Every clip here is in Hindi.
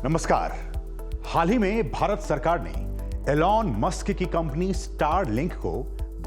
नमस्कार। हाल ही में भारत सरकार ने एलॉन मस्क की कंपनी स्टारलिंक को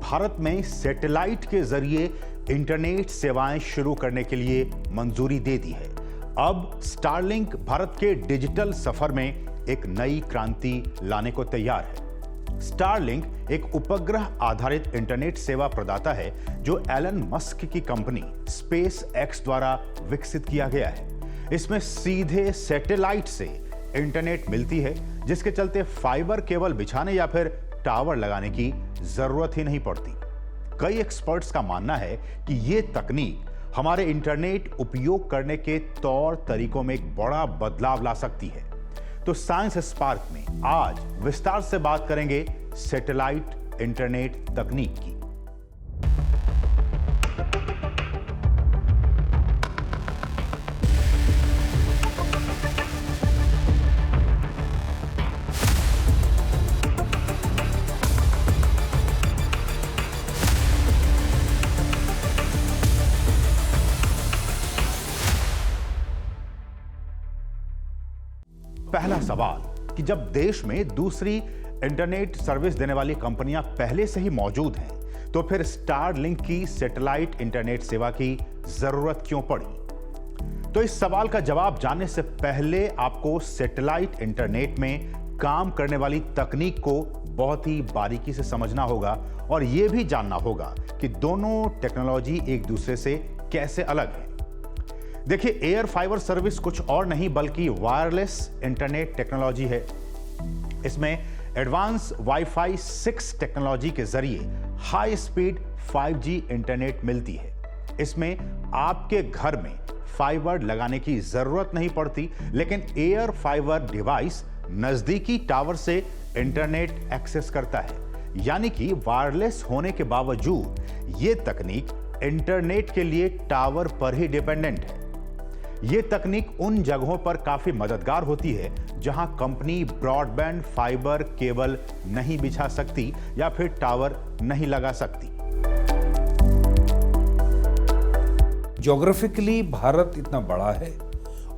भारत में सैटेलाइट के जरिए इंटरनेट सेवाएं शुरू करने के लिए मंजूरी दे दी है। अब स्टारलिंक भारत के डिजिटल सफर में एक नई क्रांति लाने को तैयार है। स्टारलिंक एक उपग्रह आधारित इंटरनेट सेवा प्रदाता है जो एलन मस्क की कंपनी स्पेस एक्स द्वारा विकसित किया गया है। इसमें सीधे सैटेलाइट से इंटरनेट मिलती है, जिसके चलते फाइबर केबल बिछाने या फिर टावर लगाने की जरूरत ही नहीं पड़ती। कई एक्सपर्ट्स का मानना है कि यह तकनीक हमारे इंटरनेट उपयोग करने के तौर तरीकों में एक बड़ा बदलाव ला सकती है। तो साइंस स्पार्क में आज विस्तार से बात करेंगे सैटेलाइट इंटरनेट तकनीक की। पहला सवाल कि जब देश में दूसरी इंटरनेट सर्विस देने वाली कंपनियां पहले से ही मौजूद हैं, तो फिर स्टारलिंक की सैटेलाइट इंटरनेट सेवा की जरूरत क्यों पड़ी? तो इस सवाल का जवाब जानने से पहले आपको सैटेलाइट इंटरनेट में काम करने वाली तकनीक को बहुत ही बारीकी से समझना होगा और यह भी जानना होगा कि दोनों टेक्नोलॉजी एक दूसरे से कैसे अलग है। देखिए, एयर फाइबर सर्विस कुछ और नहीं बल्कि वायरलेस इंटरनेट टेक्नोलॉजी है। इसमें एडवांस वाईफाई 6 टेक्नोलॉजी के जरिए हाई स्पीड 5G इंटरनेट मिलती है। इसमें आपके घर में फाइबर लगाने की जरूरत नहीं पड़ती, लेकिन एयर फाइबर डिवाइस नजदीकी टावर से इंटरनेट एक्सेस करता है। यानी कि वायरलेस होने के बावजूद यह तकनीक इंटरनेट के लिए टावर पर ही डिपेंडेंट है। यह तकनीक उन जगहों पर काफी मददगार होती है जहां कंपनी ब्रॉडबैंड फाइबर केबल नहीं बिछा सकती या फिर टावर नहीं लगा सकती। ज्योग्राफिकली भारत इतना बड़ा है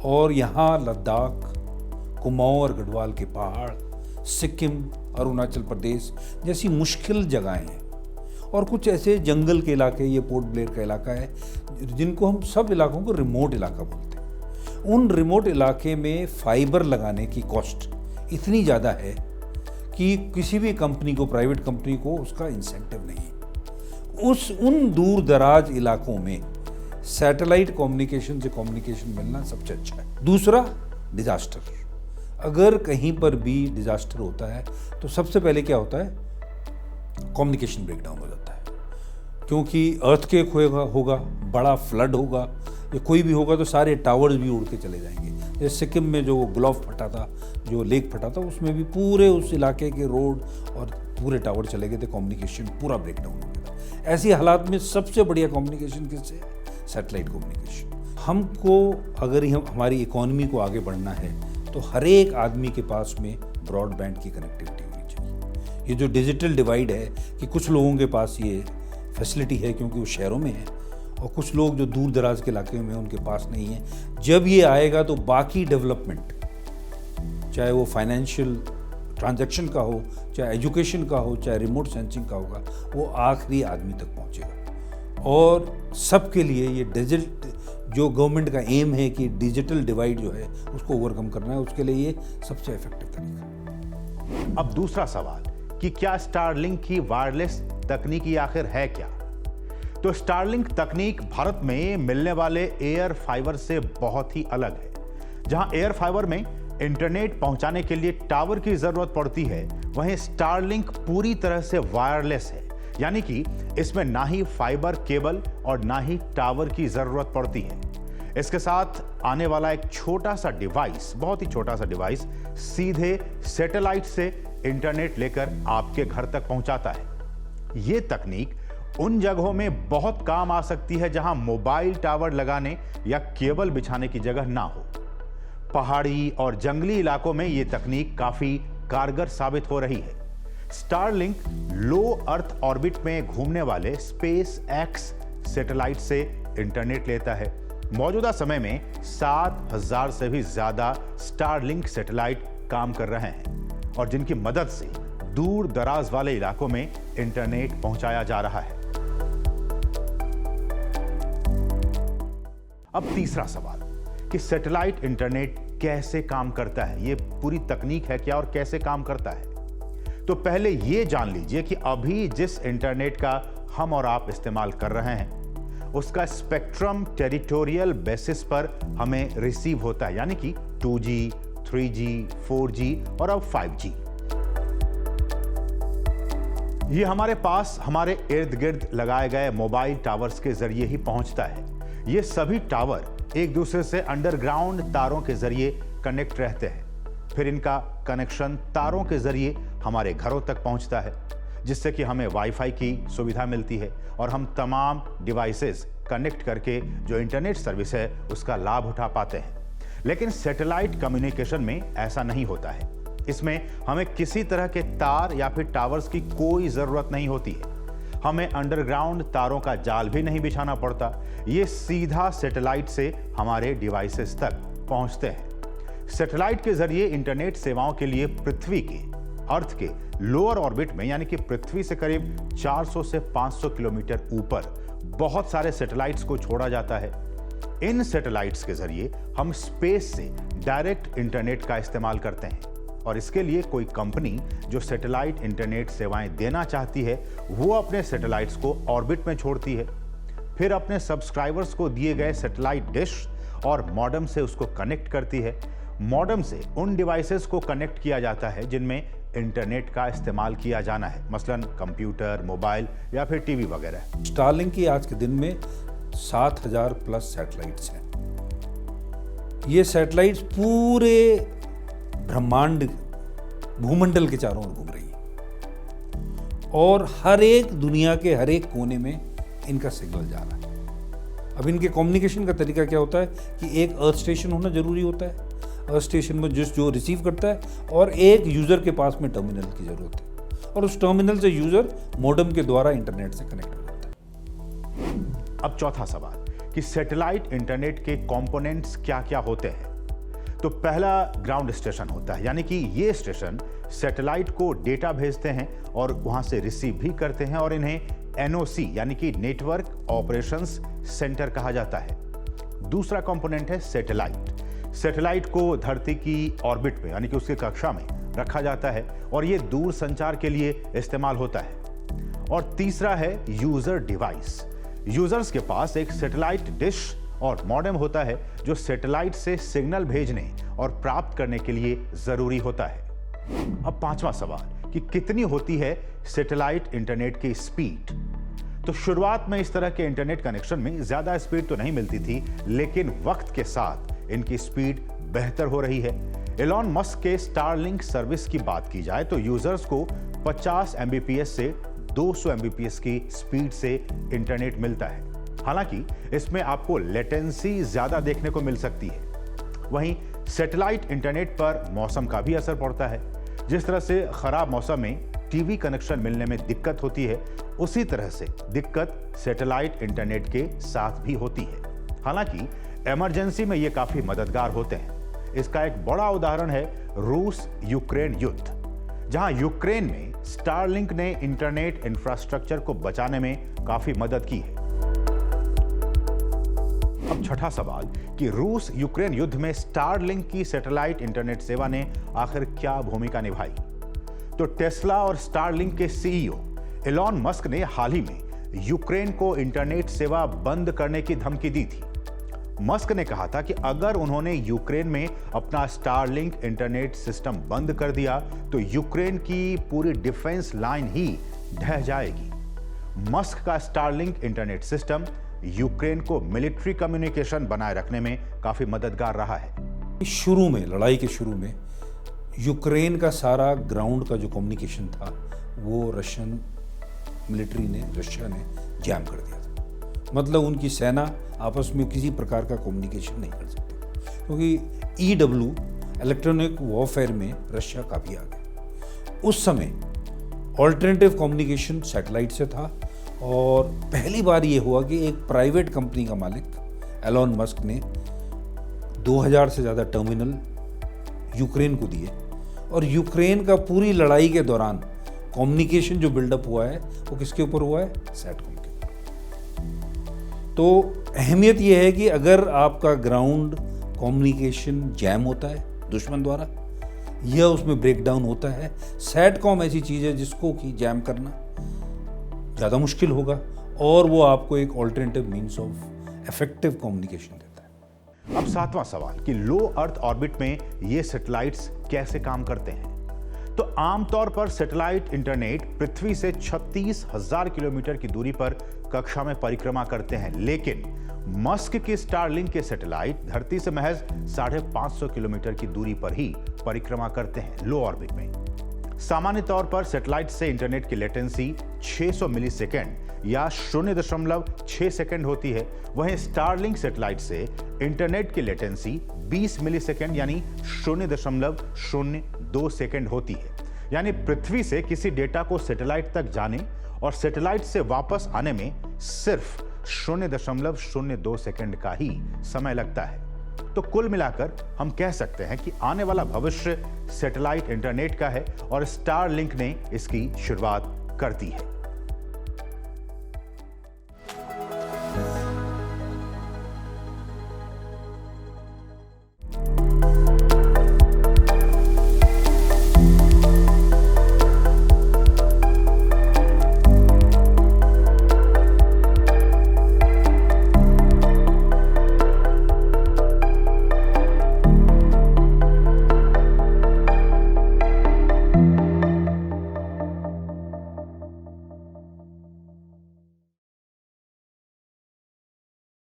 और यहाँ लद्दाख, कुमाऊं और गढ़वाल के पहाड़, सिक्किम, अरुणाचल प्रदेश जैसी मुश्किल जगहें हैं और कुछ ऐसे जंगल के इलाके, ये पोर्ट ब्लेयर का इलाका है जिनको हम सब इलाकों को रिमोट इलाका बोलते हैं। उन रिमोट इलाके में फाइबर लगाने की कॉस्ट इतनी ज़्यादा है कि किसी भी कंपनी को, प्राइवेट कंपनी को उसका इंसेंटिव नहीं है। उन दूर दराज इलाकों में सैटेलाइट कम्युनिकेशन से कम्युनिकेशन मिलना सबसे अच्छा है। दूसरा, डिजास्टर। अगर कहीं पर भी डिजास्टर होता है तो सबसे पहले क्या होता है, कम्युनिकेशन ब्रेकडाउन हो जाता है, क्योंकि अर्थक्वेक होगा, बड़ा फ्लड होगा या कोई भी होगा तो सारे टावर्स भी उड़ के चले जाएंगे। जैसे सिक्किम में जो ग्लोव फटा था, जो लेक फटा था, उसमें भी पूरे उस इलाके के रोड और पूरे टावर चले गए थे, कम्युनिकेशन पूरा ब्रेकडाउन हो गया था। ऐसी हालात में सबसे बढ़िया कम्युनिकेशन किससे? Satellite communication. हमको अगर हमारी इकोनॉमी को आगे बढ़ना है तो हर एक आदमी के पास में ब्रॉडबैंड की कनेक्टिविटी होनी चाहिए। ये जो डिजिटल डिवाइड है कि कुछ लोगों के पास ये फैसिलिटी है क्योंकि वो शहरों में है और कुछ लोग जो दूर दराज के इलाके में उनके पास नहीं है। जब ये आएगा तो बाकी डेवलपमेंट, चाहे वो फाइनेंशियल ट्रांजैक्शन का हो, चाहे एजुकेशन का हो, चाहे रिमोट सेंसिंग का होगा, वो आखिरी आदमी तक पहुंचेगा। और सबके लिए ये डिजिटल, जो गवर्नमेंट का एम है कि डिजिटल डिवाइड जो है उसको ओवरकम करना है, उसके लिए ये सबसे इफेक्टिव तरीका। अब दूसरा सवाल कि क्या स्टारलिंक की वायरलेस तकनीकी आखिर है क्या? तो स्टारलिंक तकनीक भारत में मिलने वाले एयर फाइबर से बहुत ही अलग है। जहां एयर फाइबर में इंटरनेट पहुंचाने के लिए टावर की जरूरत पड़ती है, वहीं स्टारलिंक पूरी तरह से वायरलेस है। यानी कि इसमें ना ही फाइबर केबल और ना ही टावर की जरूरत पड़ती है। इसके साथ आने वाला एक छोटा सा डिवाइस, बहुत ही छोटा सा डिवाइस, सीधे सैटेलाइट से इंटरनेट लेकर आपके घर तक पहुंचाता है। यह तकनीक उन जगहों में बहुत काम आ सकती है जहां मोबाइल टावर लगाने या केबल बिछाने की जगह ना हो। पहाड़ी और जंगली इलाकों में यह तकनीक काफी कारगर साबित हो रही है। स्टारलिंक लो अर्थ ऑर्बिट में घूमने वाले स्पेस एक्स सैटेलाइट से इंटरनेट लेता है। मौजूदा समय में 7,000 से भी ज्यादा स्टारलिंक सैटेलाइट काम कर रहे हैं और जिनकी मदद से दूर दराज वाले इलाकों में इंटरनेट पहुंचाया जा रहा है। अब तीसरा सवाल कि सैटेलाइट इंटरनेट कैसे काम करता है, ये पूरी तकनीक है क्या और कैसे काम करता है। तो पहले ये जान लीजिए कि अभी जिस इंटरनेट का हम और आप इस्तेमाल कर रहे हैं उसका स्पेक्ट्रम टेरिटोरियल बेसिस पर हमें रिसीव होता है, यानी कि 2G, 3G, 4G और अब 5G। ये हमारे पास हमारे इर्द गिर्द लगाए गए मोबाइल टावर्स के जरिए ही पहुंचता है। ये सभी टावर एक दूसरे से अंडरग्राउंड तारों के जरिए कनेक्ट रहते हैं, फिर इनका कनेक्शन तारों के जरिए हमारे घरों तक पहुंचता है, जिससे कि हमें वाईफाई की सुविधा मिलती है और हम तमाम डिवाइसेस कनेक्ट करके जो इंटरनेट सर्विस है उसका लाभ उठा पाते हैं। लेकिन सैटेलाइट कम्युनिकेशन में ऐसा नहीं होता है। इसमें हमें किसी तरह के तार या फिर टावर्स की कोई जरूरत नहीं होती है। हमें अंडरग्राउंड तारों का जाल भी नहीं बिछाना पड़ता। ये सीधा सैटेलाइट से हमारे डिवाइसेस तक पहुंचते हैं। सैटेलाइट के जरिए इंटरनेट सेवाओं के लिए पृथ्वी के अर्थ के लोअर ऑर्बिट में, यानी कि पृथ्वी से करीब 400 से 500 किलोमीटर ऊपर बहुत सारे सैटेलाइट्स को छोड़ा जाता है। इन सैटेलाइट्स के जरिए हम स्पेस से डायरेक्ट इंटरनेट का इस्तेमाल करते हैं और इसके लिए कोई कंपनी जो सैटेलाइट इंटरनेट सेवाएं देना चाहती है वो अपने सैटेलाइट्स को ऑर्बिट में छोड़ती है, फिर अपने सब्सक्राइबर्स को दिए गए सैटेलाइट डिश और मॉडेम से उसको कनेक्ट करती है। मॉडेम से उन डिवाइसेस को कनेक्ट किया जाता है जिनमें इंटरनेट का इस्तेमाल किया जाना है, मसलन कंप्यूटर, मोबाइल या फिर टीवी वगैरह। स्टारलिंक की आज के दिन में 7,000 प्लस सैटेलाइट्स हैं। ये सैटेलाइट्स पूरे ब्रह्मांड भूमंडल के चारों ओर घूम रही है और हर एक दुनिया के हर एक कोने में इनका सिग्नल जा रहा है। अब इनके कम्युनिकेशन का तरीका क्या होता है कि एक अर्थ स्टेशन होना जरूरी होता है, अर्थ स्टेशन में जो रिसीव करता है, और एक यूजर के पास में टर्मिनल की जरूरत है और उस टर्मिनल से यूजर मॉडेम के द्वारा इंटरनेट से कनेक्ट हो जाता है। अब चौथा सवाल कि सैटेलाइट इंटरनेट के कंपोनेंट्स क्या क्या होते हैं। तो पहला ग्राउंड स्टेशन होता है, यानी कि ये स्टेशन सैटेलाइट को डेटा भेजते हैं और वहां से रिसीव भी करते हैं और इन्हें NOC यानी कि नेटवर्क ऑपरेशंस सेंटर कहा जाता है। दूसरा कंपोनेंट है सैटेलाइट। सैटेलाइट को धरती की ऑर्बिट में, यानी कि उसकी कक्षा में रखा जाता है और ये दूर संचार के लिए इस्तेमाल होता है। और तीसरा है यूजर डिवाइस। यूजर्स के पास एक सैटेलाइट डिश और मॉडेम होता है जो सैटेलाइट से सिग्नल भेजने और प्राप्त करने के लिए जरूरी होता है। अब पांचवा सवाल कि कितनी होती है सैटेलाइट इंटरनेट की स्पीड। तो शुरुआत में इस तरह के इंटरनेट कनेक्शन में ज्यादा स्पीड तो नहीं मिलती थी, लेकिन वक्त के साथ इनकी स्पीड बेहतर हो रही है। एलॉन मस्क के स्टारलिंक सर्विस की बात की जाए तो यूजर्स को 50 Mbps से 200 Mbps की स्पीड से इंटरनेट मिलता है। हालांकि इसमें आपको लेटेंसी ज्यादा देखने को मिल सकती है। वहीं सैटेलाइट इंटरनेट पर मौसम का भी असर पड़ता है। जिस तरह से खराब मौसम में टीवी कनेक्शन मिलने में दिक्कत होती है, उसी तरह से दिक्कत सैटेलाइट इंटरनेट के साथ भी होती है। हालांकि इमरजेंसी में ये काफी मददगार होते हैं। इसका एक बड़ा उदाहरण है रूस यूक्रेन युद्ध, जहां यूक्रेन में स्टारलिंक ने इंटरनेट इंफ्रास्ट्रक्चर को बचाने में काफी मदद की है। अब छठा सवाल कि रूस यूक्रेन युद्ध में स्टारलिंक की सैटेलाइट इंटरनेट सेवा ने आखिर क्या भूमिका निभाई। तो टेस्ला और स्टारलिंक के CEO एलॉन मस्क ने हाल ही में यूक्रेन को इंटरनेट सेवा बंद करने की धमकी दी थी। मस्क ने कहा था कि अगर उन्होंने यूक्रेन में अपना स्टारलिंक इंटरनेट सिस्टम बंद कर दिया तो यूक्रेन की पूरी डिफेंस लाइन ही ढह जाएगी। मस्क का स्टारलिंक इंटरनेट सिस्टम यूक्रेन को मिलिट्री कम्युनिकेशन बनाए रखने में काफी मददगार रहा है। शुरू में, लड़ाई के शुरू में यूक्रेन का सारा ग्राउंड का जो कम्युनिकेशन था वो रशियन मिलिट्री ने, रशिया ने जैम कर दिया था। मतलब उनकी सेना आपस में किसी प्रकार का कम्युनिकेशन नहीं कर सकती, क्योंकि EW इलेक्ट्रॉनिक वॉरफेयर में रशिया काफ़ी आगे। उस समय ऑल्टरनेटिव कम्युनिकेशन सैटेलाइट से था और पहली बार ये हुआ कि एक प्राइवेट कंपनी का मालिक एलोन मस्क ने 2000 से ज़्यादा टर्मिनल यूक्रेन को दिए, और यूक्रेन का पूरी लड़ाई के दौरान कम्युनिकेशन जो बिल्डअप हुआ है वो किसके ऊपर हुआ है? सैटकॉम के ऊपर। तो अहमियत यह है कि अगर आपका ग्राउंड कम्युनिकेशन जैम होता है दुश्मन द्वारा या उसमें ब्रेकडाउन होता है, सैटकॉम ऐसी चीज़ है जिसको कि जैम करना ज़्यादा मुश्किल होगा और वो आपको एक alternative means of effective communication देता है। अब 7वां सवाल कि लो अर्थ ऑर्बिट में ये सैटेलाइट्स कैसे काम करते हैं। तो आमतौर पर सैटेलाइट इंटरनेट पृथ्वी से 36,000 किलोमीटर की दूरी पर कक्षा में परिक्रमा करते हैं, लेकिन मस्क के स्टारलिंक के सैटेलाइट धरती से महज 550 किलोमीटर की दूरी पर ही परिक्रमा करते हैं लो ऑर्बिट में। सामान्य तौर पर सैटेलाइट से इंटरनेट की लेटेंसी 600 मिलीसेकेंड या 0.6 सेकंड होती है, वहीं स्टारलिंक सैटेलाइट से इंटरनेट की लेटेंसी 20 मिलीसेकेंड यानी 0.02 सेकंड होती है। यानी पृथ्वी से किसी डेटा को सैटेलाइट तक जाने और सैटेलाइट से वापस आने में सिर्फ 0.02 सेकंड का ही समय लगता है। तो कुल मिलाकर हम कह सकते हैं कि आने वाला भविष्य सैटेलाइट इंटरनेट का है और स्टारलिंक ने इसकी शुरुआत कर दी है।